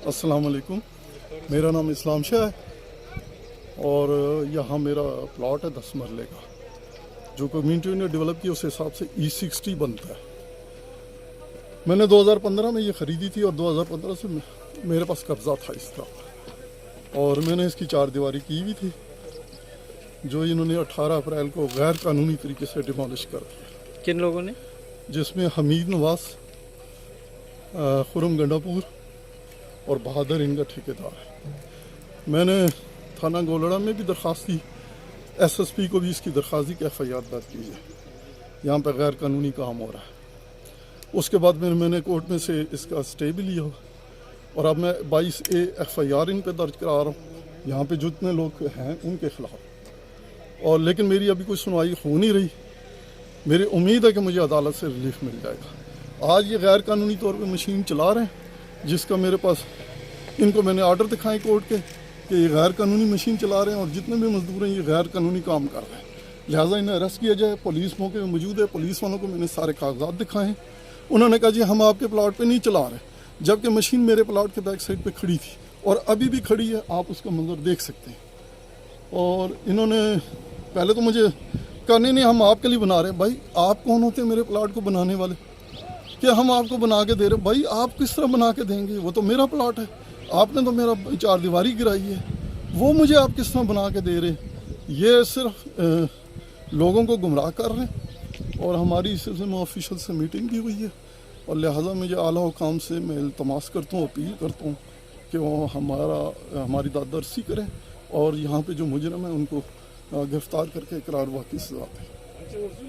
अस्सलाम वालेकुम, मेरा नाम इस्लाम शाह है और यहाँ मेरा प्लॉट है 10 मरले का जो कम्युनिटी ने डेवलप किया। उस हिसाब से E60 बनता है। मैंने 2015 में ये ख़रीदी थी और 2015 से मेरे पास कब्ज़ा था इसका और मैंने इसकी 4 दीवारी की हुई थी जो इन्होंने 18 अप्रैल को गैर कानूनी तरीके से डिमोलिश कर दिया। किन लोगों ने? जिसमें हमीद नवाज, खुरम गंडापुर और बहादुर इनका ठेकेदार है। मैंने थाना गोलड़ा में भी दरख्वास्त दी, SSP को भी इसकी दरख्वास्त दी कि FIR दर्ज कीजिए, यहाँ पर गैर कानूनी काम हो रहा है। उसके बाद मैंने कोर्ट में से इसका स्टे भी लिया और अब मैं 22A FIR इन पर दर्ज करा रहा हूँ यहाँ पे जितने लोग हैं उनके खिलाफ। और लेकिन मेरी अभी कोई सुनवाई हो नहीं रही। मेरी उम्मीद है कि मुझे अदालत से रिलीफ मिल जाएगा। आज ये गैर कानूनी तौर पे मशीन चला रहे हैं जिसका मेरे पास इनको मैंने आर्डर दिखाए कोर्ट के कि ये गैर कानूनी मशीन चला रहे हैं और जितने भी मजदूर हैं ये गैर कानूनी काम कर रहे हैं, लिहाजा इन्हें अरेस्ट किया जाए। पुलिस मौके पर मौजूद है। पुलिस वालों को मैंने सारे कागजात दिखाए हैं। उन्होंने कहा जी हम आपके प्लाट पे नहीं चला रहे, जबकि मशीन मेरे प्लाट के बैक साइड पे खड़ी थी और अभी भी खड़ी है। आप उसका मंजर देख सकते हैं। और इन्होंने पहले तो मुझे कहा नहीं हम आपके लिए बना रहे हैं। भाई आप कौन होते हैं मेरे प्लाट को बनाने वाले? क्या हम आपको बना के दे रहे? भाई आप किस तरह बना के देंगे? वो तो मेरा प्लाट है, आपने तो मेरा 4 दीवारी गिराई है, वो मुझे आप किस तरह बना के दे रहे? ये सिर्फ लोगों को गुमराह कर रहे हैं। और हमारी इस सिलसिले में ऑफिशियल से मीटिंग भी हुई है और लिहाजा मुझे आला हुकाम से मैं इल्तमास करता हूँ, अपील करता हूँ कि वो हमारी दादरसी करें और यहाँ पे जो मुजरम है उनको गिरफ्तार करके इकरार वाक़ई सज़ा दें।